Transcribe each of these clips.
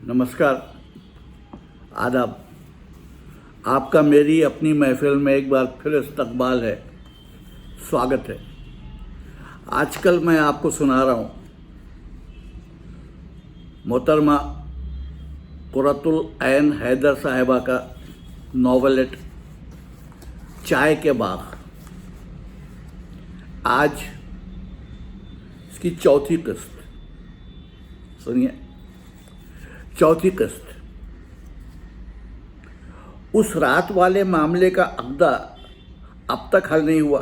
नमस्कार, आदाब। आपका मेरी अपनी महफिल में एक बार फिर इस्तकबाल है, स्वागत है। आजकल मैं आपको सुना रहा हूँ मोहतरमा कुर्रतुल ऐन हैदर साहिबा का नॉवेलेट चाय के बाग। आज इसकी चौथी किस्त, सुनिए, चौथी किस्त। उस रात वाले मामले का अक़दा अब तक हल नहीं हुआ।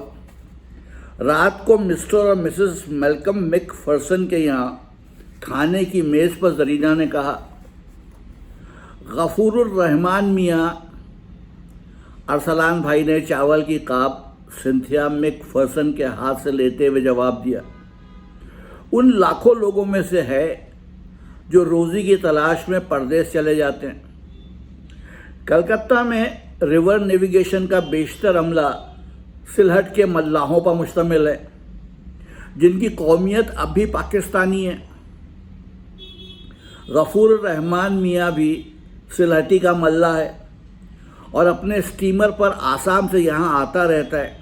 रात को मिस्टर और मिसेस मैल्कम मैकफर्सन के यहाँ खाने की मेज़ पर जरीना ने कहा, गफूरुर रहमान मियाँ। अरसलान भाई ने चावल की काप सिंथिया मैकफर्सन के हाथ से लेते हुए जवाब दिया, उन लाखों लोगों में से है जो रोज़ी की तलाश में परदेश चले जाते हैं। कलकत्ता में रिवर नेविगेशन का बेशतर अमला सिलहट के मल्लाहों पर मुश्तमिल है, जिनकी कौमियत अब भी पाकिस्तानी है। गफूर रहमान मियाँ भी सिलहटी का मल्ला है और अपने स्टीमर पर आसाम से यहाँ आता रहता है।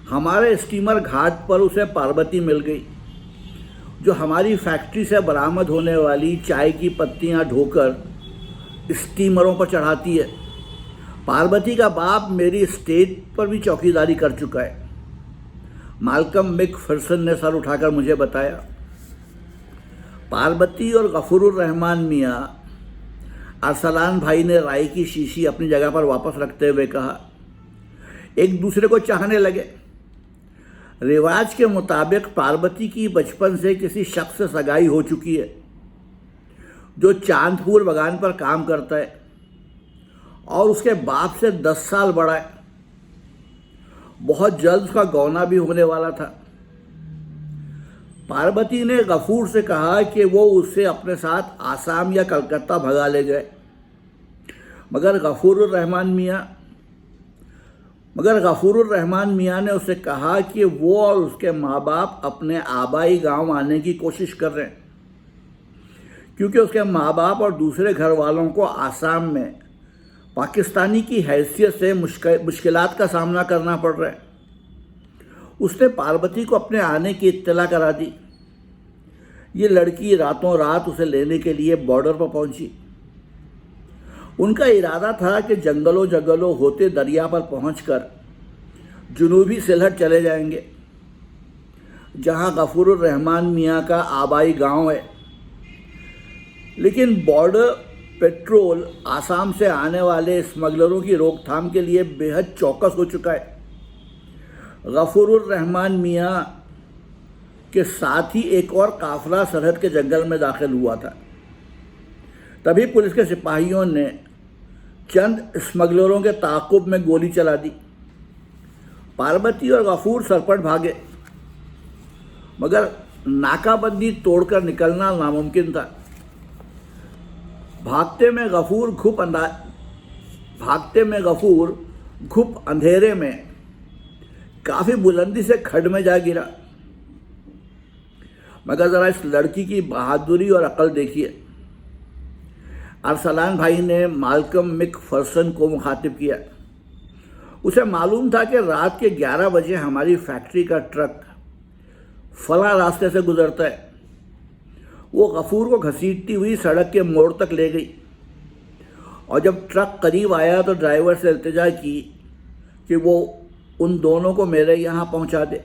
हमारे स्टीमर घाट पर उसे पार्वती मिल गई, जो हमारी फैक्ट्री से बरामद होने वाली चाय की पत्तियां ढोकर स्टीमरों पर चढ़ाती है। पार्वती का बाप मेरी स्टेट पर भी चौकीदारी कर चुका है। माल्कम मैकफर्सन ने सर उठाकर मुझे बताया। पार्वती और गफूरुर रहमान मियाँ, अरसलान भाई ने राय की शीशी अपनी जगह पर वापस रखते हुए कहा, एक दूसरे को चाहने लगे। रिवाज के मुताबिक पार्वती की बचपन से किसी शख्स से सगाई हो चुकी है, जो चांदपुर बगान पर काम करता है और उसके बाप से 10 साल बड़ा है। बहुत जल्द उसका गौना भी होने वाला था। पार्वती ने गफूर से कहा कि वो उससे अपने साथ आसाम या कलकत्ता भगा ले जाए, मगर गफूरुर रहमान मियाँ ने उससे कहा कि वो और उसके माँ बाप अपने आबाई गांव आने की कोशिश कर रहे हैं, क्योंकि उसके माँ बाप और दूसरे घर वालों को आसाम में पाकिस्तानी की हैसियत से मुश्किलात का सामना करना पड़ रहा है। उसने पार्वती को अपने आने की इत्तला करा दी। ये लड़की रातों रात उसे लेने के लिए बॉर्डर पर पहुंची। उनका इरादा था कि जंगलों होते दरिया पर पहुंचकर जुनूबी सिलहट चले जाएंगे, जहां गफूरुर रहमान मियाँ का आबाई गांव है। लेकिन बॉर्डर पेट्रोल आसाम से आने वाले स्मगलरों की रोकथाम के लिए बेहद चौकस हो चुका है। गफूरुर रहमान मियाँ के साथ ही एक और काफिला सरहद के जंगल में दाखिल हुआ था। तभी पुलिस के सिपाहियों ने चंद स्मगलरों के ताक़ुब में गोली चला दी। पार्वती और गफूर सरपट भागे, मगर नाकाबंदी तोड़कर निकलना नामुमकिन था। भागते में गफूर घुप अंधेरे में काफ़ी बुलंदी से खड्ड में जा गिरा। मगर ज़रा इस लड़की की बहादुरी और अकल देखिए। अरसलान भाई ने माल्कम मैकफर्सन को मुखातिब किया। उसे मालूम था कि रात के 11 बजे हमारी फैक्ट्री का ट्रक फला रास्ते से गुजरता है। वो गफूर को घसीटती हुई सड़क के मोड़ तक ले गई और जब ट्रक करीब आया तो ड्राइवर से इल्तिजा की कि वो उन दोनों को मेरे यहाँ पहुँचा दे।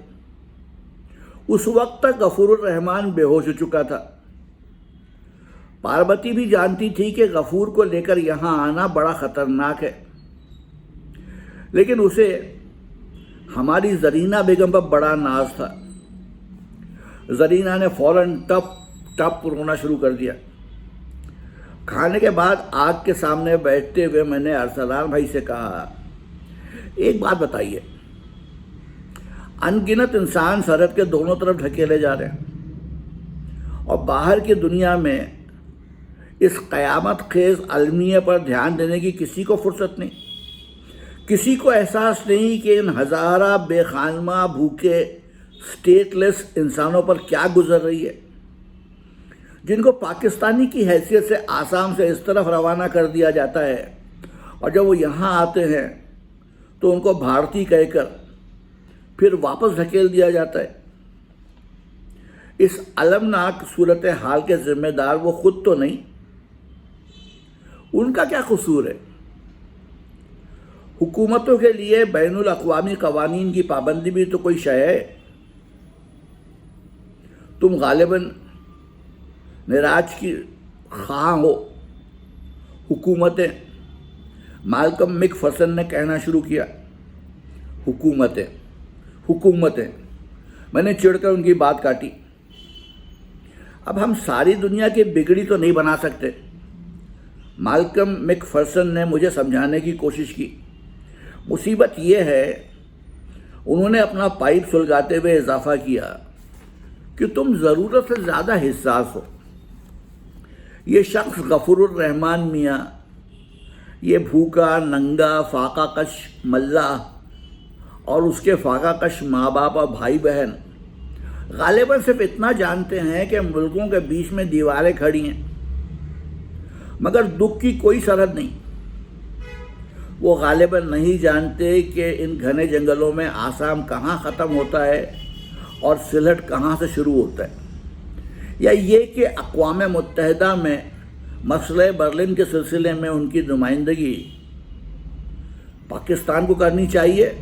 उस वक्त तक गफूरुर रहमान बेहोश हो चुका था। पार्वती भी जानती थी कि गफूर को लेकर यहाँ आना बड़ा ख़तरनाक है, लेकिन उसे हमारी जरीना बेगम पर बड़ा नाज था। जरीना ने फ़ौरन टप टप रोना शुरू कर दिया। खाने के बाद आग के सामने बैठते हुए मैंने अरसलान भाई से कहा, एक बात बताइए, अनगिनत इंसान सरहद के दोनों तरफ ढकेले जा रहे हैं और बाहर की दुनिया में इस क़यामत खेज़ अलमिया पर ध्यान देने की किसी को फुर्सत नहीं। किसी को एहसास नहीं कि इन हज़ारा बेखानमा भूखे स्टेटलेस इंसानों पर क्या गुजर रही है। जिनको पाकिस्तानी की हैसियत से आसाम से इस तरफ रवाना कर दिया जाता है और जब वो यहाँ आते हैं तो उनको भारतीय कहकर फिर वापस धकेल दिया जाता है। इस अलमनाक सूरत हाल के जिम्मेदार वो खुद तो नहीं, उनका क्या कसूर है? हुकूमतों के लिए बैनुल अक़वामी कवानीन की पाबंदी भी तो कोई शय है। तुम गालिबन निराज की खां हो। हुकूमतें, माल्कम मैकफर्सन ने कहना शुरू किया, हुकूमतें हुकूमतें। मैंने चिढ़कर उनकी बात काटी। अब हम सारी दुनिया की बिगड़ी तो नहीं बना सकते। माल्कम मैकफर्सन ने मुझे समझाने की कोशिश की। मुसीबत यह है, उन्होंने अपना पाइप सुलगाते हुए इजाफा किया, कि तुम ज़रूरत से ज़्यादा हिस्सास हो। ये शख्स गफूरुर रहमान मियाँ, ये भूखा नंगा फाकाकश मल्लाह और उसके फाकाकश माँ बाप और भाई बहन गालिबन सिर्फ इतना जानते हैं कि मुल्कों के बीच में दीवारें खड़ी हैं, मगर दुख की कोई सरहद नहीं। वो गालिबन नहीं जानते कि इन घने जंगलों में आसाम कहाँ ख़त्म होता है और सिलहट कहाँ से शुरू होता है, या ये कि अक़वाम मुत्तहिदा में मसले बर्लिन के सिलसिले में उनकी नुमाइंदगी पाकिस्तान को करनी चाहिए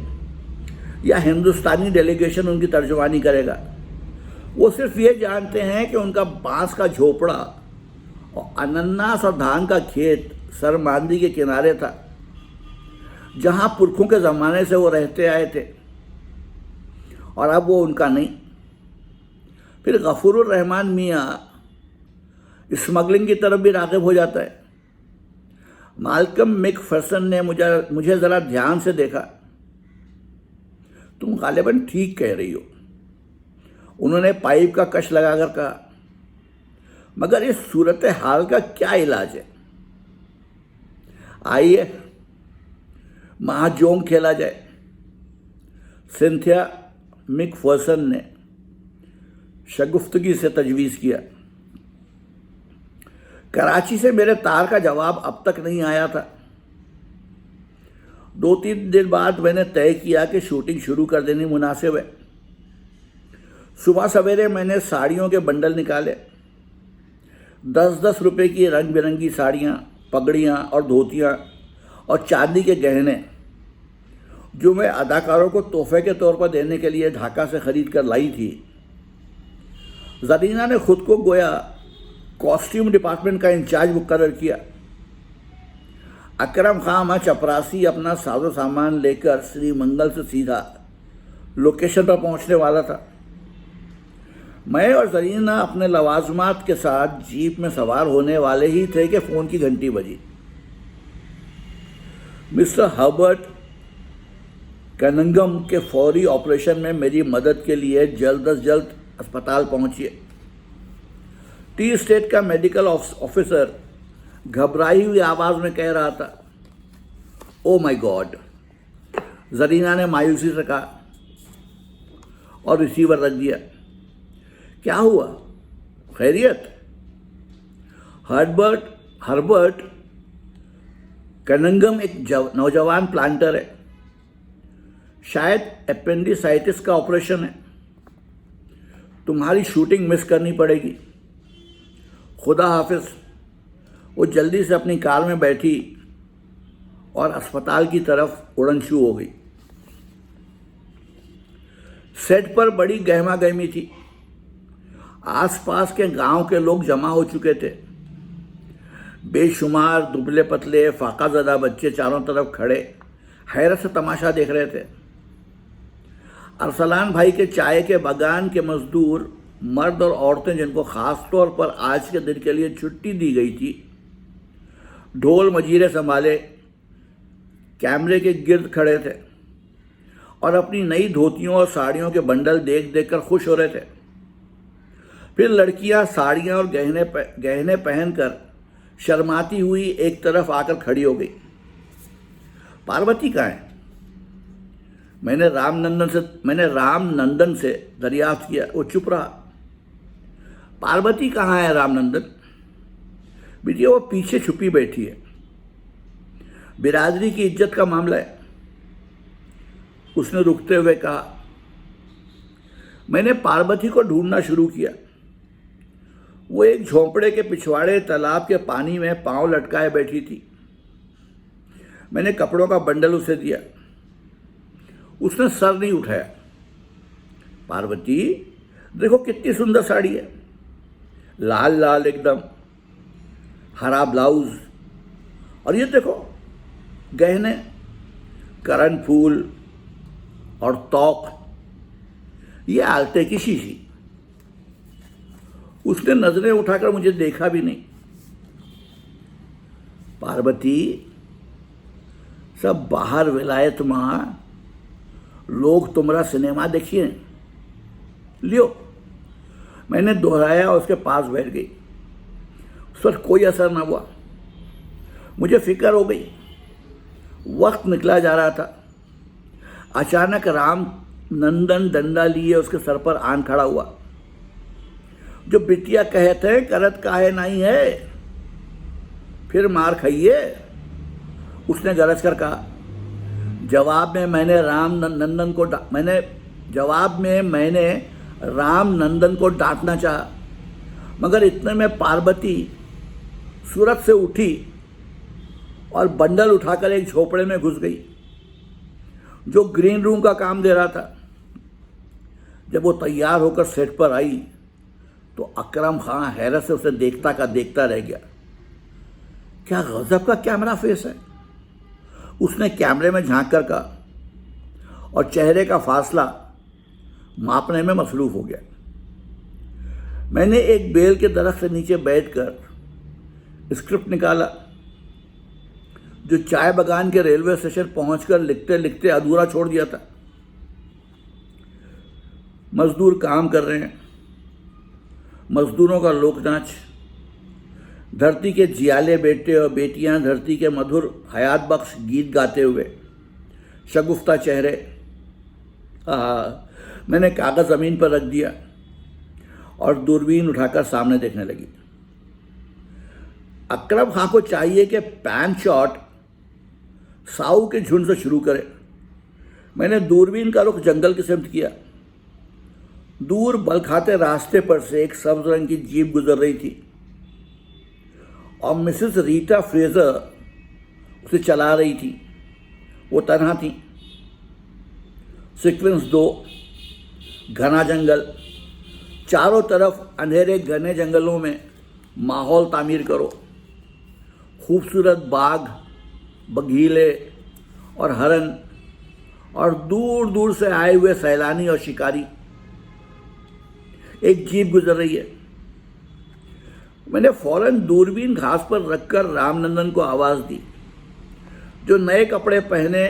या हिंदुस्तानी डेलीगेशन उनकी तर्जुमानी करेगा। वो सिर्फ ये जानते हैं कि उनका बांस का झोपड़ा और अनन्नास और धान का खेत सरमांदी के किनारे था, जहाँ पुरखों के ज़माने से वो रहते आए थे, और अब वो उनका नहीं। फिर गफूरुर रहमान मियाँ स्मगलिंग की तरफ भी राग़िब हो जाता है। माल्कम मैकफर्सन ने मुझे ज़रा ध्यान से देखा। तुम गालिबन ठीक कह रही हो, उन्होंने पाइप का कश लगाकर कहा, मगर इस सूरत हाल का क्या इलाज है? आइए महाजोंग खेला जाए। सिंथिया मैकफर्सन ने शगुफ्तगी से तजवीज़ किया। कराची से मेरे तार का जवाब अब तक नहीं आया था। 2-3 दिन बाद मैंने तय किया कि शूटिंग शुरू कर देनी मुनासिब है। सुबह सवेरे मैंने साड़ियों के बंडल निकाले। 10-10 रुपए की रंग बिरंगी साड़ियाँ, पगड़ियाँ और धोतियाँ और चांदी के गहने, जो मैं अदाकारों को तोहफे के तौर पर देने के लिए ढाका से ख़रीद कर लाई थी। ज़रीना ने खुद को गोया कॉस्ट्यूम डिपार्टमेंट का इंचार्ज मुकर्रर किया। अकरम खां चपरासी अपना साजो सामान लेकर श्रीमंगल से सीधा लोकेशन पर पहुंचने वाला था। मैं और ज़रीना अपने लवाजमात के साथ जीप में सवार होने वाले ही थे कि फ़ोन की घंटी बजी। मिस्टर हर्बर्ट कनिंघम के फौरी ऑपरेशन में मेरी मदद के लिए जल्द अज जल्द अस्पताल पहुंचिए। टी स्टेट का मेडिकल ऑफिसर घबराई हुई आवाज़ में कह रहा था, ओ माय गॉड। ज़रीना ने मायूसी से कहा और रिसीवर रख दिया। क्या हुआ? खैरियत? हर्बर्ट कनिंघम एक नौजवान प्लांटर है, शायद एपेंडिसाइटिस का ऑपरेशन है। तुम्हारी शूटिंग मिस करनी पड़ेगी। खुदा हाफिज। वो जल्दी से अपनी कार में बैठी और अस्पताल की तरफ उड़न शुरू हो गई। सेट पर बड़ी गहमा गहमी थी। आसपास के गांव के लोग जमा हो चुके थे। बेशुमार दुबले पतले फाकाज़दा बच्चे चारों तरफ खड़े हैरत से तमाशा देख रहे थे। अरसलान भाई के चाय के बागान के मजदूर, मर्द और औरतें, जिनको ख़ास तौर पर आज के दिन के लिए छुट्टी दी गई थी, ढोल मजीरे संभाले कैमरे के गिर्द खड़े थे और अपनी नई धोतियों और साड़ियों के बंडल देख देख कर खुश हो रहे थे। फिर लड़कियां साड़ियां और गहने पहनकर शर्माती हुई एक तरफ आकर खड़ी हो गई। पार्वती कहाँ है? मैंने रामनंदन से दरियाफ्त किया। वो चुप रहा। पार्वती कहाँ है रामनंदन? बिटिया वो पीछे छुपी बैठी है, बिरादरी की इज्जत का मामला है, उसने रुकते हुए कहा। मैंने पार्वती को ढूंढना शुरू किया। वो एक झोंपड़े के पिछवाड़े तालाब के पानी में पांव लटकाए बैठी थी। मैंने कपड़ों का बंडल उसे दिया, उसने सर नहीं उठाया। पार्वती, देखो कितनी सुंदर साड़ी है, लाल लाल एकदम, हरा ब्लाउज, और ये देखो गहने, करण फूल और तोक, ये आलते की शीशी। उसने नजरें उठाकर मुझे देखा भी नहीं। पार्वती, सब बाहर विलायत माँ लोग तुम्हारा सिनेमा देखिए, लियो। मैंने दोहराया और उसके पास बैठ गई। उस पर कोई असर न हुआ। मुझे फिक्र हो गई। वक्त निकला जा रहा था। अचानक राम नंदन डंडा लिए उसके सर पर आन खड़ा हुआ। जो बिटिया कहते हैं करत काहे नहीं है, फिर मार खाइए, उसने गरज कर कहा। जवाब में मैंने राम नंदन को डांटना चाहा, मगर इतने में पार्वती सूरत से उठी और बंडल उठाकर एक झोपड़े में घुस गई जो ग्रीन रूम का काम दे रहा था। जब वो तैयार होकर सेट पर आई तो अकरम खां हैरत से उसे देखता का देखता रह गया। क्या गजब का कैमरा फेस है, उसने कैमरे में झांक कर कहा, और चेहरे का फासला मापने में मसरूफ हो गया। मैंने एक बेल के दरख्त से नीचे बैठकर स्क्रिप्ट निकाला जो चाय बगान के रेलवे स्टेशन पहुंचकर लिखते लिखते अधूरा छोड़ दिया था। मजदूर काम कर रहे हैं, मजदूरों का लोक नाच, धरती के जियाले बेटे और बेटियां धरती के मधुर हयात बख्श गीत गाते हुए, शगुफ्ता चेहरे। मैंने कागज ज़मीन पर रख दिया और दूरबीन उठाकर सामने देखने लगी। अकरम खां को चाहिए कि पैन शॉट साऊ के झुंड से शुरू करे। मैंने दूरबीन का रुख जंगल की सिमत किया। दूर बल खाते रास्ते पर से एक सब्ज रंग की जीप गुजर रही थी और मिसेस रीटा फ्रेजर उसे चला रही थी। वो तन्हा थी। सीक्वेंस 2, घना जंगल, चारों तरफ अंधेरे घने जंगलों में माहौल तामीर करो। खूबसूरत बाघ, बघीले और हरन, और दूर दूर से आए हुए सैलानी और शिकारी। एक जीप गुजर रही है। मैंने फौरन दूरबीन घास पर रखकर रामनंदन को आवाज दी, जो नए कपड़े पहने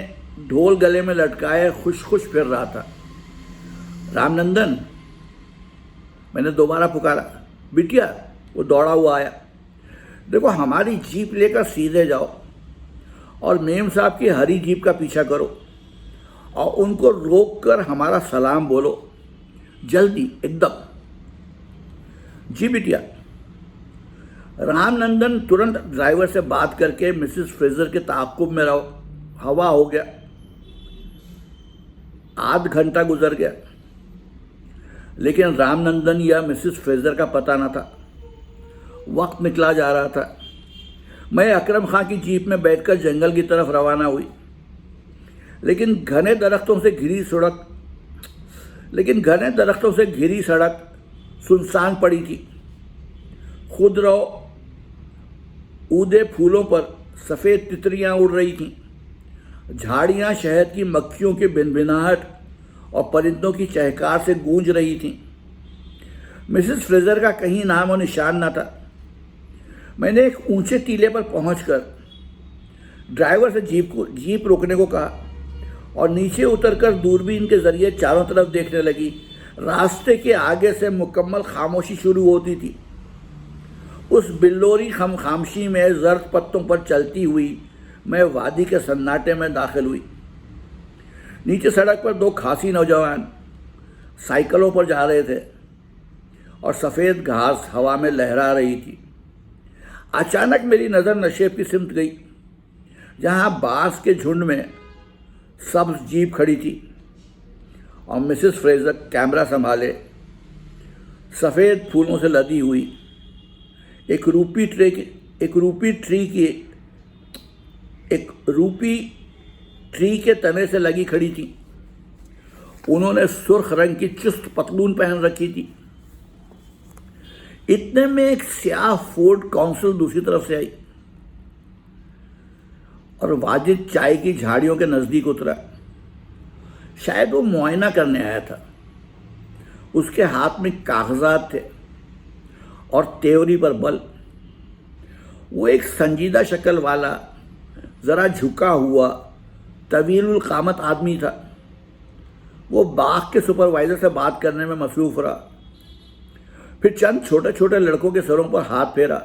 ढोल गले में लटकाए खुश खुश फिर रहा था। रामनंदन, मैंने दोबारा पुकारा। बिटिया, वो दौड़ा हुआ आया। देखो, हमारी जीप लेकर सीधे जाओ और मेम साहब की हरी जीप का पीछा करो और उनको रोककर हमारा सलाम बोलो, जल्दी एकदम। जी बिटिया। रामनंदन तुरंत ड्राइवर से बात करके मिसेस फ्रेजर के ताक़ुब में हवा हो गया। आध घंटा गुजर गया, लेकिन रामनंदन या मिसेस फ्रेजर का पता न था। वक्त निकला जा रहा था। मैं अकरम खां की जीप में बैठकर जंगल की तरफ रवाना हुई, लेकिन घने दरख्तों से घिरी सड़क सुनसान पड़ी थी। खुदरो ऊदे फूलों पर सफ़ेद तितलियां उड़ रही थीं। झाड़ियां शहद की मक्खियों की भिनभिनाहट और परिंदों की चहकार से गूंज रही थीं। मिसेस फ्रेजर का कहीं नाम और निशान न था। मैंने एक ऊंचे टीले पर पहुंचकर ड्राइवर से जीप रोकने को कहा और नीचे उतरकर दूरबीन के जरिए चारों तरफ देखने लगी। रास्ते के आगे से मुकम्मल खामोशी शुरू होती थी। उस बिल्लोरी खामोशी में जर्द पत्तों पर चलती हुई मैं वादी के सन्नाटे में दाखिल हुई। नीचे सड़क पर दो खासी नौजवान साइकिलों पर जा रहे थे और सफ़ेद घास हवा में लहरा रही थी। अचानक मेरी नज़र नशेब की सिमत गई, जहाँ बांस के झुंड में सब्ज जीप खड़ी थी और मिसेस फ्रेजर कैमरा संभाले सफ़ेद फूलों से लदी हुई एक रूपी ट्री के तने से लगी खड़ी थी। उन्होंने सुर्ख रंग की चुस्त पतलून पहन रखी थी। इतने में एक स्याह फोर्ड काउंसिल दूसरी तरफ से आई और वाजिद चाय की झाड़ियों के नज़दीक उतरा। शायद वो मुआयना करने आया था। उसके हाथ में कागजात थे और त्योरी पर बल। वो एक संजीदा शक्ल वाला, ज़रा झुका हुआ, तवीलुल कामत आदमी था। वो बाग के सुपरवाइज़र से बात करने में मसरूफ़ रहा, फिर चंद छोटे छोटे लड़कों के सरों पर हाथ फेरा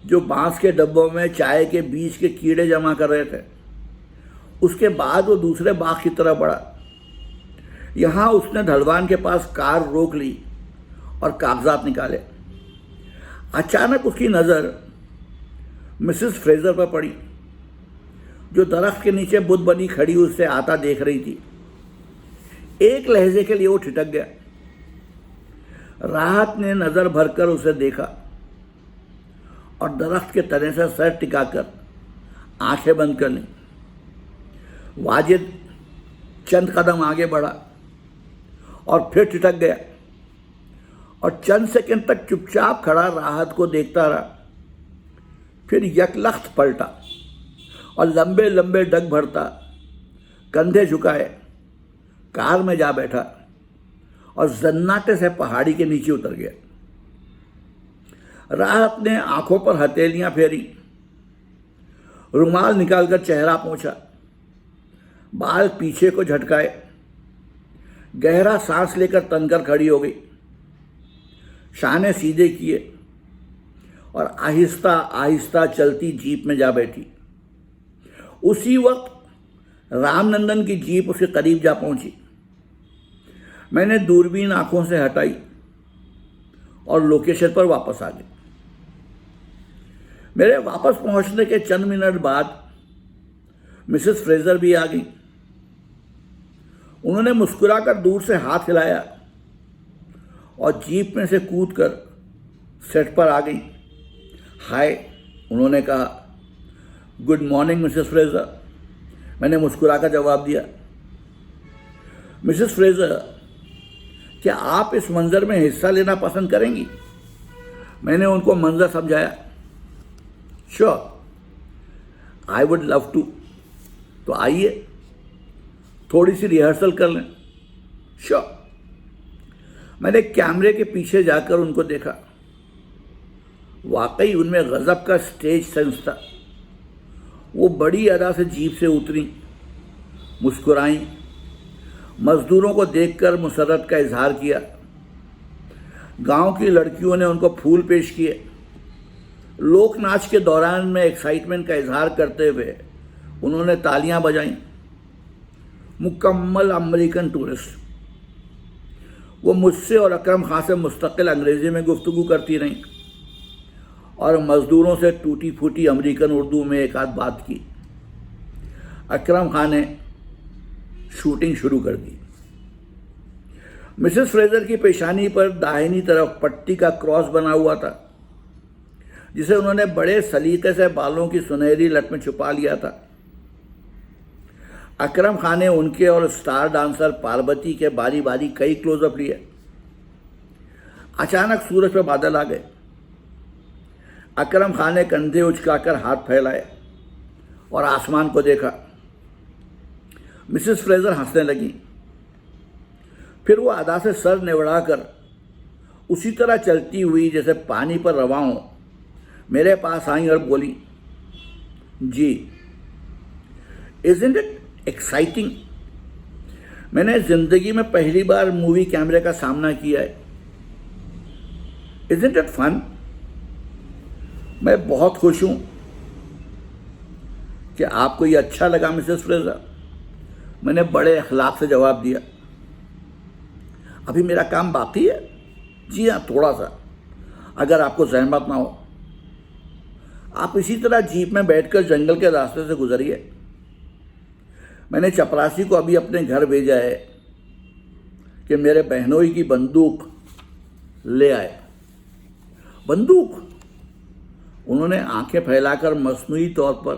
जो बांस के डब्बों में चाय के बीज के कीड़े जमा कर रहे थे। उसके बाद वो दूसरे बाग की तरफ बढ़ा। यहाँ उसने ढलवान के पास कार रोक ली और कागजात निकाले। अचानक उसकी नज़र मिसेस फ्रेजर पर पड़ी, जो दरख्त के नीचे बुत बनी खड़ी उससे आता देख रही थी। एक लहजे के लिए वो ठिठक गया। राहत ने नज़र भरकर उसे देखा और दरख्त के तने से सर टिकाकर आंखें बंद कर लीं। वाजिद चंद कदम आगे बढ़ा और फिर ठिठक गया और चंद सेकंड तक चुपचाप खड़ा राहत को देखता रहा। फिर यकलख्त पलटा और लंबे लंबे डग भरता, कंधे झुकाए, कार में जा बैठा और जन्नाटे से पहाड़ी के नीचे उतर गया। राहत ने आंखों पर हथेलियां फेरी, रुमाल निकालकर चेहरा पोंछा, बाल पीछे को झटकाए, गहरा सांस लेकर तनकर खड़ी हो गई, शाने सीधे किए और आहिस्ता आहिस्ता चलती जीप में जा बैठी। उसी वक्त रामनंदन की जीप उसके करीब जा पहुंची। मैंने दूरबीन आंखों से हटाई और लोकेशन पर वापस आ गई। मेरे वापस पहुंचने के चंद मिनट बाद मिसेस फ्रेजर भी आ गई। उन्होंने मुस्कुराकर दूर से हाथ हिलाया और जीप में से कूदकर सेट पर आ गई। हाय, उन्होंने कहा। गुड मॉर्निंग मिसेस फ्रेजर, मैंने मुस्कुराकर जवाब दिया। मिसेस फ्रेजर, क्या आप इस मंजर में हिस्सा लेना पसंद करेंगी? मैंने उनको मंजर समझाया। Sure, I would love to. तो आइए थोड़ी सी रिहर्सल कर लें। श्योर। मैंने कैमरे के पीछे जाकर उनको देखा। वाकई उनमें गजब का स्टेज सेंस था। वो बड़ी अदा से जीप से उतरी, मुस्कुराई, मजदूरों को देखकर मुसर्रत का इजहार किया। गांव की लड़कियों ने उनको फूल पेश किए। लोक नाच के दौरान में एक्साइटमेंट का इजहार करते हुए उन्होंने तालियां बजाईं। मुकम्मल अमेरिकन टूरिस्ट। वो मुझसे और अकरम खान से मुस्तकिल अंग्रेज़ी में गुफ्तगू करती रहीं और मज़दूरों से टूटी फूटी अमेरिकन उर्दू में एक आध बात की। अकरम खान ने शूटिंग शुरू कर दी। मिसेस फ्रेजर की पेशानी पर दाहिनी तरफ पट्टी का क्रॉस बना हुआ था, जिसे उन्होंने बड़े सलीके से बालों की सुनहरी लट में छुपा लिया था। अकरम खान ने उनके और स्टार डांसर पार्वती के बारी बारी कई क्लोजअप लिए। अचानक सूरज पर बादल आ गए। अकरम खान ने कंधे उचकाकर हाथ फैलाए और आसमान को देखा। मिसेस फ्रेजर हंसने लगी। फिर वो अदा से सर निवड़ाकर उसी तरह चलती हुई जैसे पानी पर रवा हो मेरे पास आई और बोली, जी, इज़न्ट इट एक्साइटिंग? मैंने ज़िंदगी में पहली बार मूवी कैमरे का सामना किया है। Isn't it fun? मैं बहुत खुश हूँ कि आपको ये अच्छा लगा मिसेस फ्रेजर। मैंने बड़े अखलाक से जवाब दिया। अभी मेरा काम बाकी है। जी हाँ, थोड़ा सा, अगर आपको सहमत ना हो। आप इसी तरह जीप में बैठकर जंगल के रास्ते से गुजरिए। मैंने चपरासी को अभी अपने घर भेजा है कि मेरे बहनोई की बंदूक ले आए। बंदूक? उन्होंने आंखें फैलाकर मसनूई तौर पर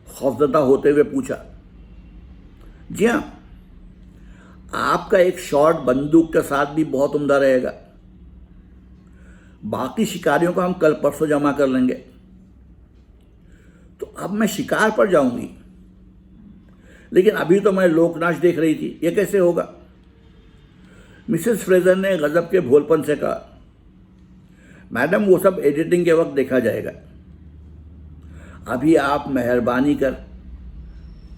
खौफजदा होते हुए पूछा। जी हाँ, आपका एक शॉट बंदूक के साथ भी बहुत उम्दा रहेगा। बाकी शिकारियों को हम कल परसों जमा कर लेंगे। तो अब मैं शिकार पर जाऊंगी, लेकिन अभी तो मैं लोकनाच देख रही थी, ये कैसे होगा? मिसेस फ्रेजर ने गजब के भोलपन से कहा, मैडम वो सब एडिटिंग के वक्त देखा जाएगा। अभी आप मेहरबानी कर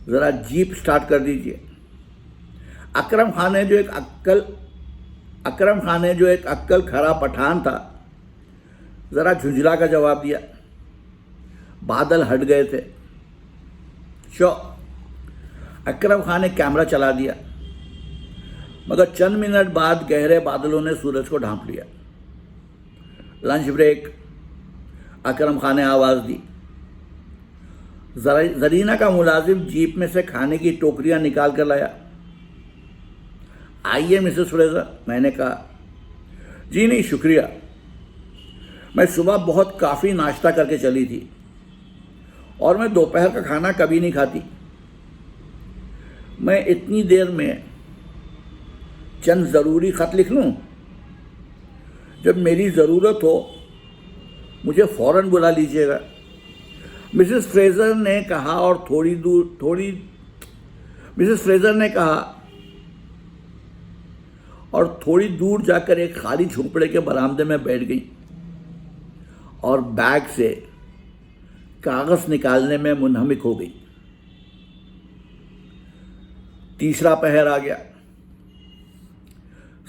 ज़रा जीप स्टार्ट कर दीजिए। अकरम खान ने जो एक अक्कल खरा पठान था, ज़रा झुंझला का जवाब दिया। बादल हट गए थे। शो, अकरम खान ने कैमरा चला दिया, मगर चंद मिनट बाद गहरे बादलों ने सूरज को ढांप लिया। लंच ब्रेक, अकरम खान ने आवाज़ दी। जरीना का मुलाजिम जीप में से खाने की टोकरियां निकाल कर लाया। आइए मिसेस फ्रेजर, मैंने कहा। जी नहीं शुक्रिया, मैं सुबह बहुत काफ़ी नाश्ता करके चली थी और मैं दोपहर का खाना कभी नहीं खाती। मैं इतनी देर में चंद ज़रूरी ख़त लिख लूँ? जब मेरी ज़रूरत हो मुझे फ़ौरन बुला लीजिएगा, मिसेस फ्रेजर ने कहा और थोड़ी दूर जाकर एक खाली झोंपड़े के बरामदे में बैठ गई और बैग से कागज़ निकालने में मुनहमिक हो गई। तीसरा पहर आ गया।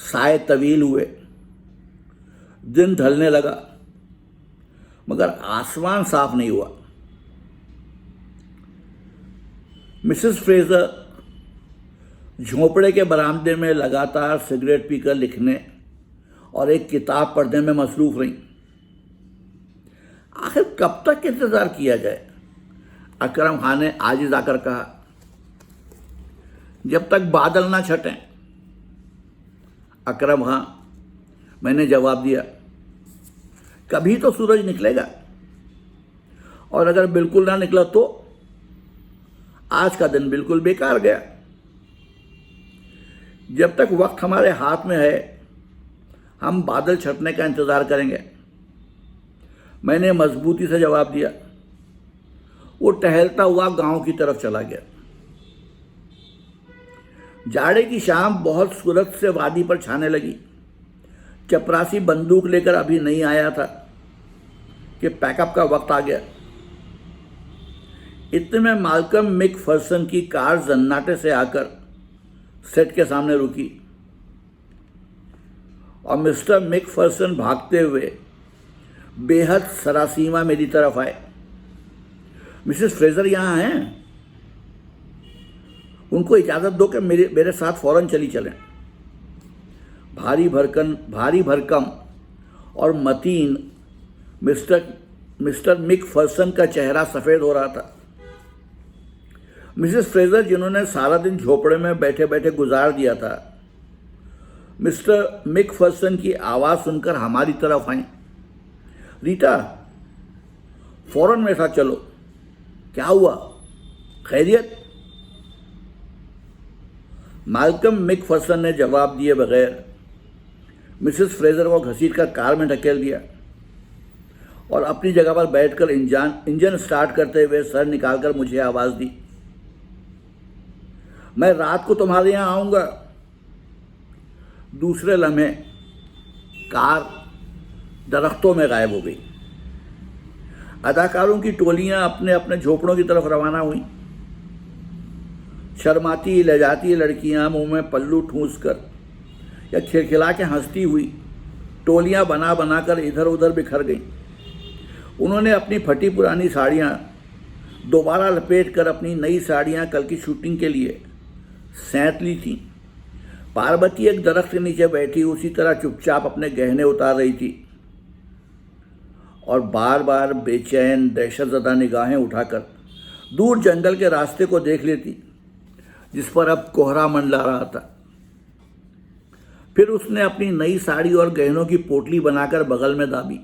साए तवील हुए, दिन ढलने लगा, मगर आसमान साफ नहीं हुआ। मिसेस फ्रेजर झोंपड़े के बरामदे में लगातार सिगरेट पीकर लिखने और एक किताब पढ़ने में मसरूफ रहीं। आखिर कब तक इंतजार किया जाए? अकरम खान ने आजिज़ आकर कहा। जब तक बादल ना छटें। अकरम खान, मैंने जवाब दिया। कभी तो सूरज निकलेगा, और अगर बिल्कुल ना निकला तो आज का दिन बिल्कुल बेकार गया। जब तक वक्त हमारे हाथ में है हम बादल छटने का इंतज़ार करेंगे, मैंने मजबूती से जवाब दिया। वो टहलता हुआ गांव की तरफ चला गया। जाड़े की शाम बहुत सूरत से वादी पर छाने लगी। चपरासी बंदूक लेकर अभी नहीं आया था कि पैकअप का वक्त आ गया। इतने में मालकम मैकफर्सन की कार जन्नाटे से आकर सेट के सामने रुकी और मिस्टर मैकफर्सन भागते हुए बेहद सरासीमा मेरी तरफ आए। मिसेस फ्रेजर यहाँ हैं? उनको इजाज़त दो कि मेरे साथ फौरन चली चलें। भारी भरकम और मतीन मिस्टर मैकफर्सन का चेहरा सफ़ेद हो रहा था। मिसेस फ्रेजर, जिन्होंने सारा दिन झोपड़े में बैठे बैठे गुजार दिया था, मिस्टर मैकफर्सन की आवाज़ सुनकर हमारी तरफ आई। रीटा, फौरन मेरे साथ चलो। क्या हुआ? खैरियत? मालकम मैकफर्सन ने जवाब दिए बगैर मिसेस फ्रेजर को घसीटकर कार में ढकेल दिया और अपनी जगह पर बैठकर इंजन स्टार्ट करते हुए सर निकालकर मुझे आवाज़ दी। मैं रात को तुम्हारे यहाँ आऊँगा। दूसरे लम्हे कार दरख्तों में गायब हो गई। अदाकारों की टोलियां अपने अपने झोपड़ों की तरफ रवाना हुई। शर्माती लजाती लड़कियां मुंह में पल्लू ठूंसकर या खिलखिला के हंसती हुई टोलियां बना बनाकर इधर उधर बिखर गईं। उन्होंने अपनी फटी पुरानी साड़ियां दोबारा लपेट कर अपनी नई साड़ियां कल की शूटिंग के लिए सैंत ली थीं। पार्वती एक दरख्त के नीचे बैठी उसी तरह चुपचाप अपने गहने उतार रही थी और बार बार बेचैन दहशतज़दा निगाहें उठाकर दूर जंगल के रास्ते को देख लेती जिस पर अब कोहरा मंडला रहा था। फिर उसने अपनी नई साड़ी और गहनों की पोटली बनाकर बगल में दाबी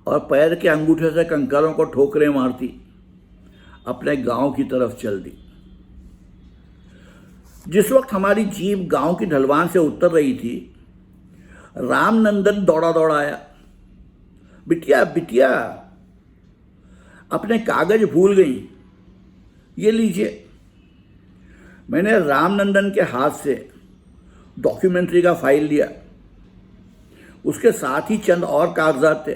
और पैर के अंगूठे से कंकरों को ठोकरें मारती अपने गांव की तरफ चल दी। जिस वक्त हमारी जीप गांव की ढलवान से उतर रही थी, रामनंदन दौड़ा दौड़ा आया। बिटिया बिटिया, अपने कागज भूल गई, ये लीजिए। मैंने रामनंदन के हाथ से डॉक्यूमेंट्री का फाइल लिया। उसके साथ ही चंद और कागजात थे।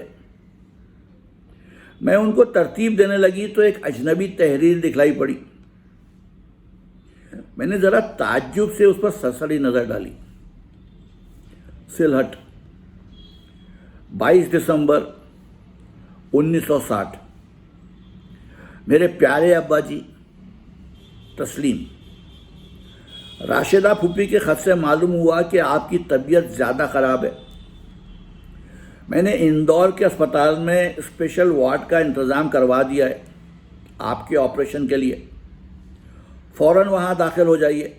मैं उनको तरतीब देने लगी तो एक अजनबी तहरीर दिखलाई पड़ी। मैंने जरा ताज्जुब से उस पर सरसरी नजर डाली। सिलहट, 22 दिसंबर 1960। मेरे प्यारे अब्बा जी तस्लीम, राशिदा फूफी के खत से मालूम हुआ कि आपकी तबीयत ज़्यादा ख़राब है। मैंने इंदौर के अस्पताल में स्पेशल वार्ड का इंतज़ाम करवा दिया है आपके ऑपरेशन के लिए। फ़ौरन वहाँ दाखिल हो जाइए।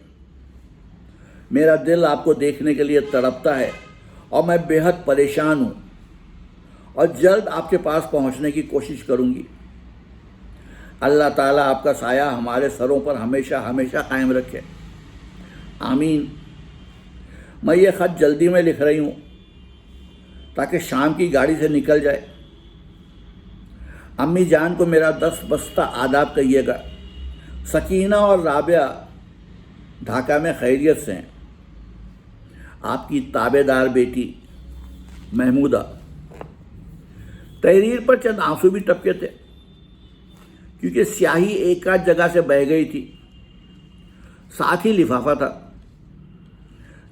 मेरा दिल आपको देखने के लिए तड़पता है और मैं बेहद परेशान हूँ और जल्द आपके पास पहुँचने की कोशिश करूँगी। अल्लाह ताला आपका साया हमारे सरों पर हमेशा हमेशा कायम रखे, आमीन। मैं ये ख़त जल्दी में लिख रही हूँ ताकि शाम की गाड़ी से निकल जाए। अम्मी जान को मेरा 10 बस्ता आदाब कहिएगा। सकीना और राबिया ढाका में खैरियत से हैं। आपकी ताबेदार बेटी महमूदा। तहरीर पर चंद आंसू भी टपके थे क्योंकि स्याही एक आध जगह से बह गई थी। साथ ही लिफाफा था।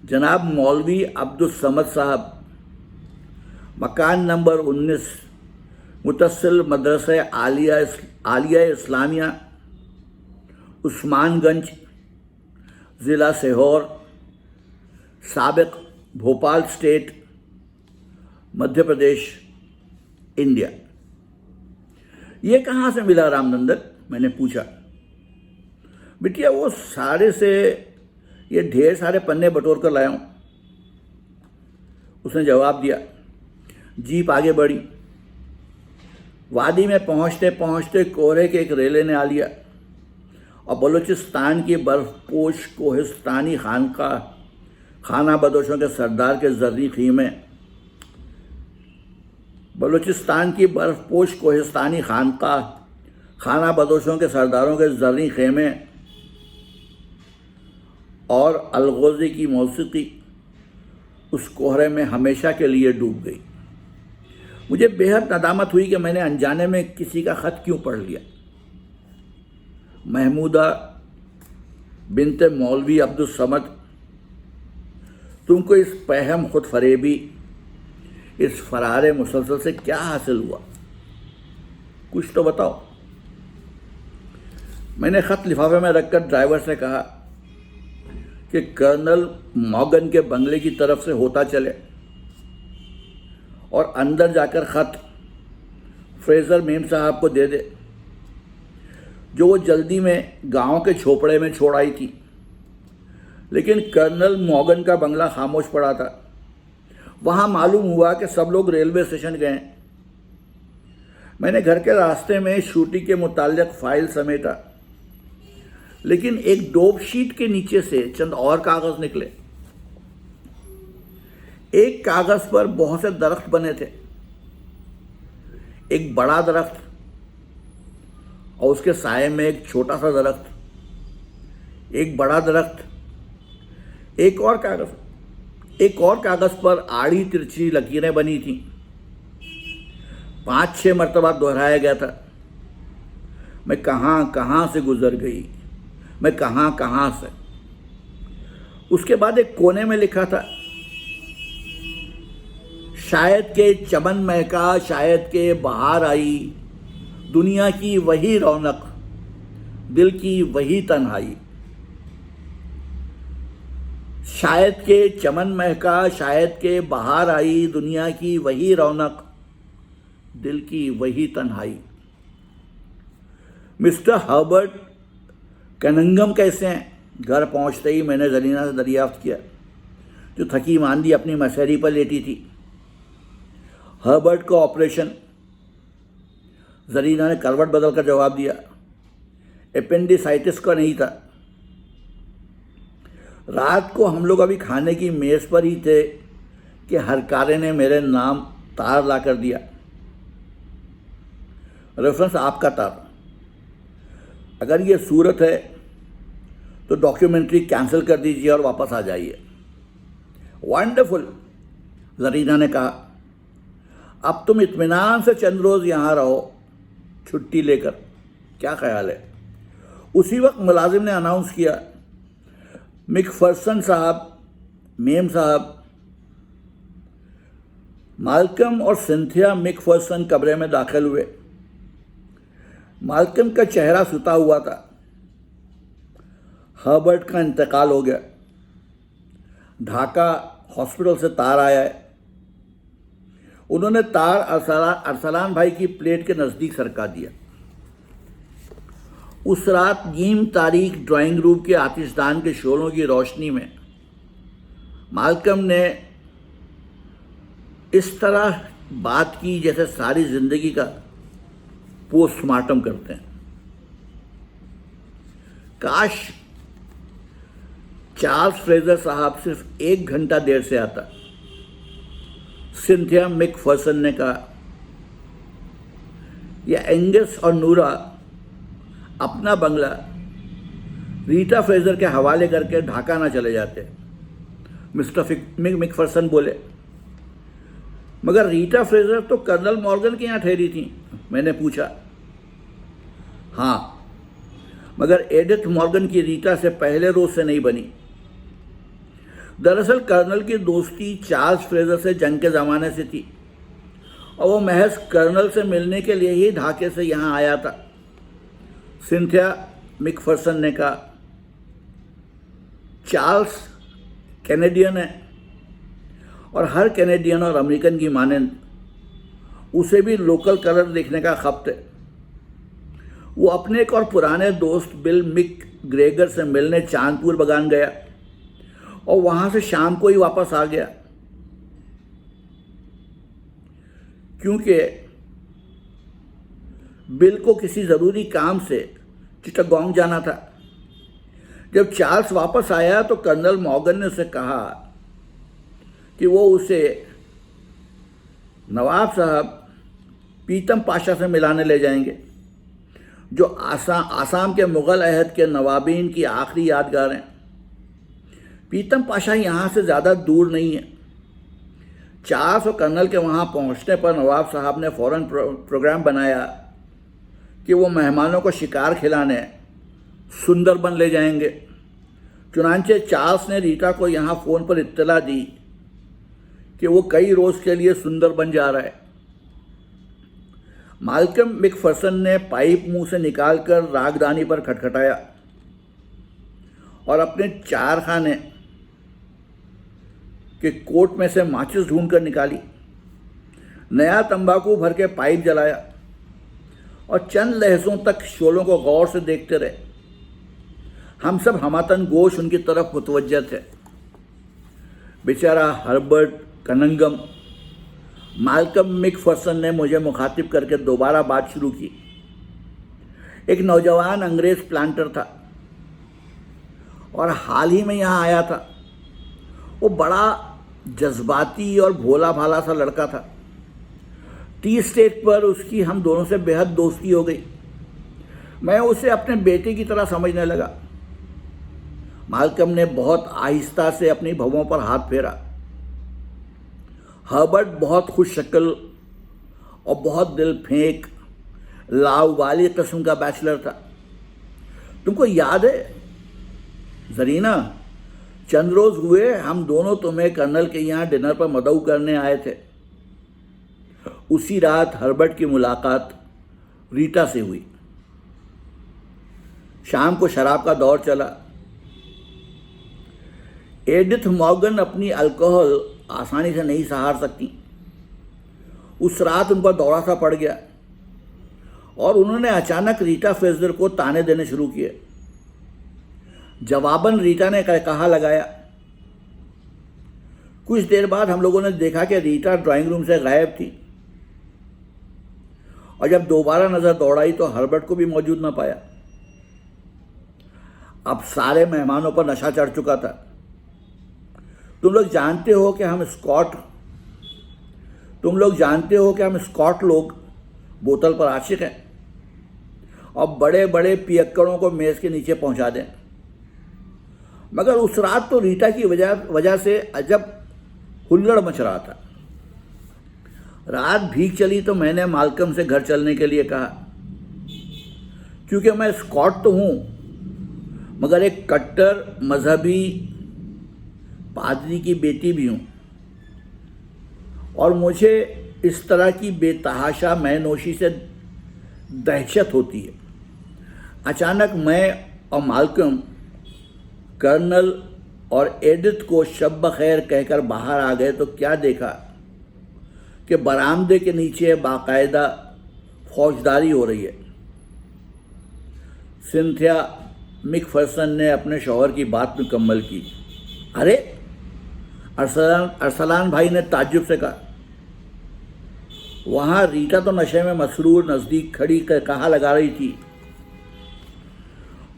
जनाब मौलवी अब्दुल समद साहब, मकान नंबर 19, मुतस्सिल मदरसा आलिया इस्लामिया, उस्मानगंज, ज़िला सीहोर, साबिक भोपाल स्टेट, मध्य प्रदेश, इंडिया। ये कहाँ से मिला रामनंदन? मैंने पूछा। बिटिया वो सारे से ये ढेर सारे पन्ने बटोर कर लाया हूँ, उसने जवाब दिया। जीप आगे बढ़ी। वादी में पहुँचते पहुँचते कोहरे के एक रेले ने आ लिया और बलूचिस्तान की बर्फपोश कोहिस्तानी खाना बदोशों के सरदार के जर्री खीमे बलूचिस्तान की बर्फपोश कोहिस्तानी खाना बदोशों के सरदारों के जर्री खेमे और अलगोज़ी की मौसीकी उस कोहरे में हमेशा के लिए डूब गई। मुझे बेहद नदामत हुई कि मैंने अनजाने में किसी का ख़त क्यों पढ़ लिया। महमूदा बिनते मौलवी अब्दुल समद, तुमको इस पहम खुद फरेबी, इस फरारे मुसलसल से क्या हासिल हुआ? कुछ तो बताओ। मैंने ख़त लिफाफे में रखकर ड्राइवर से कहा कि कर्नल मॉर्गन के बंगले की तरफ से होता चले और अंदर जाकर ख़त फ्रेज़र मेम साहब को दे दे, जो वो जल्दी में गांव के झोपड़े में छोड़ आई थी। लेकिन कर्नल मॉर्गन का बंगला खामोश पड़ा था। वहाँ मालूम हुआ कि सब लोग रेलवे स्टेशन गए। मैंने घर के रास्ते में शूटिंग के मुताल्लिक़ फ़ाइल समेटा, लेकिन एक डोप शीट के नीचे से चंद और कागज़ निकले। एक कागज़ पर बहुत से दरख्त बने थे। एक बड़ा दरख्त और उसके साये में एक छोटा सा दरख्त, एक बड़ा दरख्त, एक और कागज़ पर आड़ी तिरछी लकीरें बनी थीं। 5-6 मरतबा दोहराया गया था, मैं कहाँ कहाँ से गुजर गई, मैं कहाँ कहाँ से। उसके बाद एक कोने में लिखा था, शायद के चमन महका, शायद के बहार आई, दुनिया की वही रौनक, दिल की वही तन्हाई। शायद के चमन महका, शायद के बाहर आई, दुनिया की वही रौनक, दिल की वही तन्हाई। मिस्टर हर्बर्ट कनिंघम कैसे हैं? घर पहुंचते ही मैंने जरीना से दरियाफ्त किया, जो थकी मांदी अपनी मसहरी पर लेटी थी। हर्बर्ट का ऑपरेशन? जरीना ने करवट बदलकर जवाब दिया, एपेंडिसाइटिस का नहीं था। रात को हम लोग अभी खाने की मेज़ पर ही थे कि हरकारे ने मेरे नाम तार ला कर दिया। रेफरेंस आपका तार। अगर ये सूरत है तो डॉक्यूमेंट्री कैंसिल कर दीजिए और वापस आ जाइए। वंडरफुल, जरीना ने कहा। अब तुम इत्मीनान से चंद रोज़ यहाँ रहो, छुट्टी लेकर। क्या ख्याल है? उसी वक्त मुलाजिम ने अनाउंस किया, मिकफर्सन साहब, मेम साहब। माल्कम और सिंथिया मिकफर्सन कमरे में दाखिल हुए। माल्कम का चेहरा सुता हुआ था। हर्बर्ट का इंतकाल हो गया। ढाका हॉस्पिटल से तार आया है। उन्होंने तार अरसलान भाई की प्लेट के नज़दीक सरका दिया। उस रात नीम तारीख ड्राइंग रूम के आतिशदान के शोलों की रोशनी में माल्कम ने इस तरह बात की जैसे सारी जिंदगी का पोस्टमार्टम करते हैं। काश चार्ल्स फ्रेजर साहब सिर्फ 1 घंटा देर से आता। सिंथिया मिकफर्सन ने कहा, या एंगस और नूरा अपना बंगला रीटा फ्रेजर के हवाले करके ढाका ना चले जाते। मिस्टर मिकफर्सन बोले, मगर रीटा फ्रेजर तो कर्नल मॉर्गन के यहाँ ठहरी थी। मैंने पूछा। हाँ, मगर एडिथ मॉर्गन की रीटा से पहले रोज से नहीं बनी। दरअसल कर्नल की दोस्ती चार्ल्स फ्रेजर से जंग के ज़माने से थी और वो महज कर्नल से मिलने के लिए ही ढाके से यहाँ आया था। सिंथिया मिकफर्सन ने कहा, चार्ल्स कैनेडियन है और हर कैनेडियन और अमेरिकन की मानंद उसे भी लोकल कलर देखने का खप्त है। वो अपने एक और पुराने दोस्त बिल मिक ग्रेगर से मिलने चांदपुर बगान गया और वहाँ से शाम को ही वापस आ गया, क्योंकि बिल को किसी ज़रूरी काम से चिटागोंग जाना था। जब चार्ल्स वापस आया तो कर्नल मॉर्गन ने उसे कहा कि वो उसे नवाब साहब पीतम पाशा से मिलाने ले जाएंगे, जो आसाम के मुग़ल अहद के नवाबीन की आखिरी यादगार हैं। पीतम पाशा यहाँ से ज़्यादा दूर नहीं है। चार्ल्स और कर्नल के वहाँ पहुँचने पर नवाब साहब ने फ़ौरन प्रोग्राम बनाया कि वो मेहमानों को शिकार खिलाने सुंदरबन ले जाएंगे। चुनांचे चार्ल्स ने रीटा को यहाँ फ़ोन पर इत्तला दी कि वो कई रोज़ के लिए सुंदरबन जा रहा है। माल्कम मिकफर्सन ने पाइप मुंह से निकालकर रागदानी पर खटखटाया और अपने चारखाने के कोट में से माचिस ढूंढकर निकाली। नया तंबाकू भर के पाइप जलाया और चंद लहजों तक शोलों को गौर से देखते रहे। हम सब हमतन गोश उनकी तरफ मुतवज्जह थे। बेचारा हर्बर्ट कनिंघम। माल्कम मिकफर्सन ने मुझे मुखातिब करके दोबारा बात शुरू की। एक नौजवान अंग्रेज प्लांटर था और हाल ही में यहाँ आया था। वो बड़ा जज्बाती और भोला भाला सा लड़का था। टी स्टेट पर उसकी हम दोनों से बेहद दोस्ती हो गई। मैं उसे अपने बेटे की तरह समझने लगा। माल्कम ने बहुत आहिस्ता से अपनी भवों पर हाथ फेरा। हर्बर्ट बहुत खुश शक्ल और बहुत दिल फेंक लावाली किस्म का बैचलर था। तुमको याद है जरीना, चंद रोज हुए हम दोनों तुम्हें कर्नल के यहाँ डिनर पर मदऊ करने आए थे। उसी रात हर्बर्ट की मुलाकात रीटा से हुई। शाम को शराब का दौर चला। एडिथ मॉर्गन अपनी अल्कोहल आसानी से नहीं सहार सकती। उस रात उन पर दौरा सा पड़ गया और उन्होंने अचानक रीटा फ्रेजर को ताने देने शुरू किए। जवाबन रीटा ने कहा लगाया। कुछ देर बाद हम लोगों ने देखा कि रीटा ड्राइंग रूम से गायब थी और जब दोबारा नजर दौड़ाई तो हर्बर्ट को भी मौजूद न पाया। अब सारे मेहमानों पर नशा चढ़ चुका था। तुम लोग जानते हो कि हम स्कॉट लोग बोतल पर आशिक हैं और बड़े बड़े पियक्कड़ों को मेज के नीचे पहुंचा दें। मगर उस रात तो रीटा की वजह से अजब हुल्लड़ मच रहा था। रात भीग चली तो मैंने मालकम से घर चलने के लिए कहा, क्योंकि मैं स्कॉट तो हूं मगर एक कट्टर मजहबी पादरी की बेटी भी हूं और मुझे इस तरह की बेतहाशा मैनोशी से दहशत होती है। अचानक मैं और मालकम कर्नल और एडिथ को शब बखैर कहकर बाहर आ गए तो क्या देखा कि बरामदे के नीचे बाकायदा फौजदारी हो रही है। सिंथिया मिकफर्सन ने अपने शौहर की बात मुकम्मल की। अरे, अरसलान भाई ने ताज्जुब से कहा। वहां रीटा तो नशे में मसरूर नजदीक खड़ी कर कहा लगा रही थी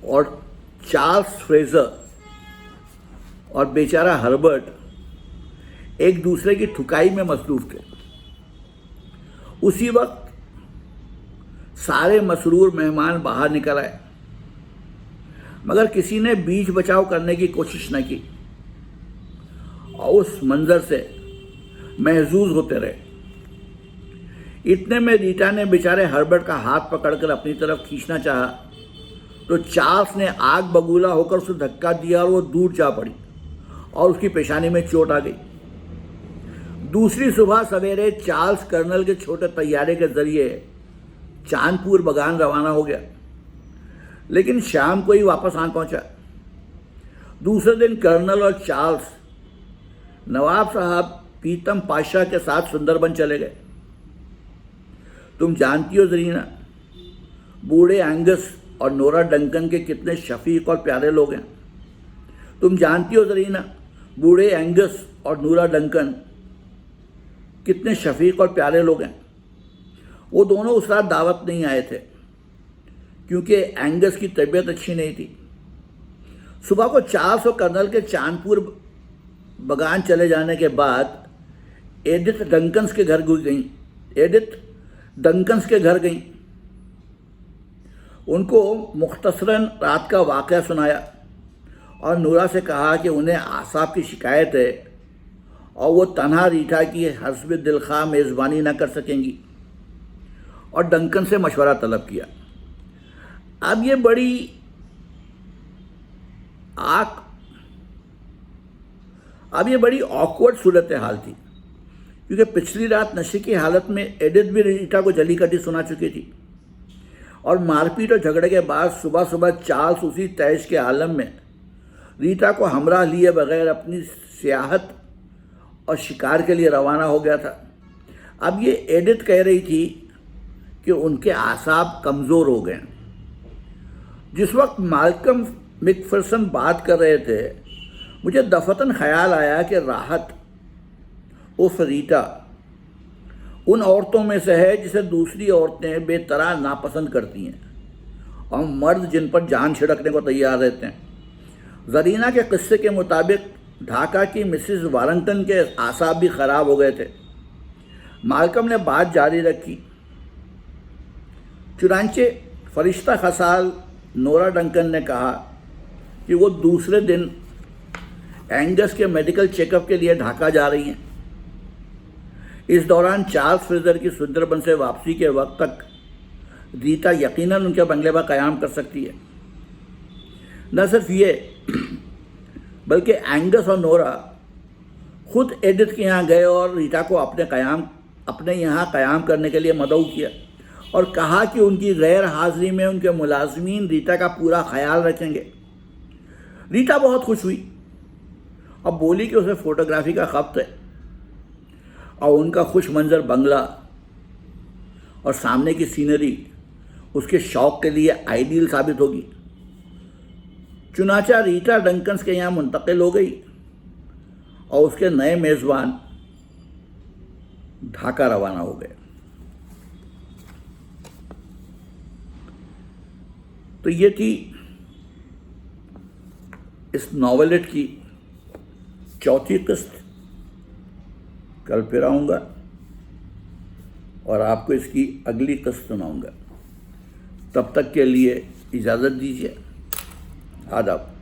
और चार्ल्स फ्रेजर और बेचारा हर्बर्ट एक दूसरे की ठुकाई में मसरूफ थे। उसी वक्त सारे मसरूर मेहमान बाहर निकल आए मगर किसी ने बीच बचाव करने की कोशिश न की और उस मंजर से महजूज होते रहे। इतने में रीटा ने बेचारे हर्बर्ट का हाथ पकड़कर अपनी तरफ खींचना चाहा तो चार्ल्स ने आग बबूला होकर उसे धक्का दिया और वो दूर जा पड़ी और उसकी पेशानी में चोट आ गई। दूसरी सुबह सवेरे चार्ल्स कर्नल के छोटे तैयारे के जरिए चांदपुर बगान रवाना हो गया, लेकिन शाम को ही वापस आन पहुंचा। दूसरे दिन कर्नल और चार्ल्स नवाब साहब पीतम पाशाह के साथ सुंदरबन चले गए। तुम जानती हो जरीना, बूढ़े एंगस और नोरा डंकन के कितने शफीक और प्यारे लोग हैं। तुम जानती हो जरीना, बूढ़े एंगस और नोरा डंकन कितने शफीक और प्यारे लोग हैं। वो दोनों उस रात दावत नहीं आए थे क्योंकि एंगस की तबीयत अच्छी नहीं थी। सुबह को चार्ल्स और कर्नल के चांदपुर बगान चले जाने के बाद एडिथ डंकन्स के घर गई। उनको मुख्तसरन रात का वाक़या सुनाया और नूरा से कहा कि उन्हें आसाब की शिकायत है और वो तन्हा रीटा की हस्ब दिलखा मेज़बानी न कर सकेंगी और डंकन से मशवरा तलब किया। अब ये बड़ी ऑकवर्ड सूरत हाल थी क्योंकि पिछली रात नशे की हालत में एडिथ भी रीटा को जली कटी सुना चुकी थी और मारपीट और झगड़े के बाद सुबह सुबह चार्ल्स उसी तैश के आलम में रीटा को हमराह लिए बगैर अपनी सियाहत और शिकार के लिए रवाना हो गया था। अब ये एडिथ कह रही थी कि उनके आसाब कमज़ोर हो गए। जिस वक्त मालकम मिकफर्सन बात कर रहे थे मुझे दफतन ख्याल आया कि राहत उस रीटा उन औरतों में से है जिसे दूसरी औरतें बेतरह नापसंद करती हैं और मर्द जिन पर जान छिड़कने को तैयार रहते हैं। जरीना के किस्से के मुताबिक ढाका की मिसिस वारंगटन के आसाब भी ख़राब हो गए थे। मालकम ने बात जारी रखी। चुनांचे फरिश्ता खसाल नोरा डंकन ने कहा कि वो दूसरे दिन एंगस के मेडिकल चेकअप के लिए ढाका जा रही हैं। इस दौरान चार्ल्स फ्रेजर की सुंदरबन से वापसी के वक्त तक रीटा यकीनन उनके बंगले पर क़याम कर सकती है। न सिर्फ ये बल्कि एंगस और नोरा खुद एडिथ के यहाँ गए और रीटा को अपने यहाँ क़याम करने के लिए मदऊ किया और कहा कि उनकी गैर हाजिरी में उनके मुलाजमीन रीटा का पूरा ख्याल रखेंगे। रीटा बहुत खुश हुई अब बोली कि उसे फोटोग्राफी का खप्त है और उनका खुश मंजर बंगला और सामने की सीनरी उसके शौक के लिए आइडियल साबित होगी। चुनाचा रीटा डंकन्स के यहाँ मुंतकिल हो गई और उसके नए मेज़बान ढाका रवाना हो गए। तो ये थी इस नॉवेलेट की चौथी किस्त। कल फिर आऊँगा और आपको इसकी अगली किस्त सुनाऊँगा। तब तक के लिए इजाज़त दीजिए। आदाब।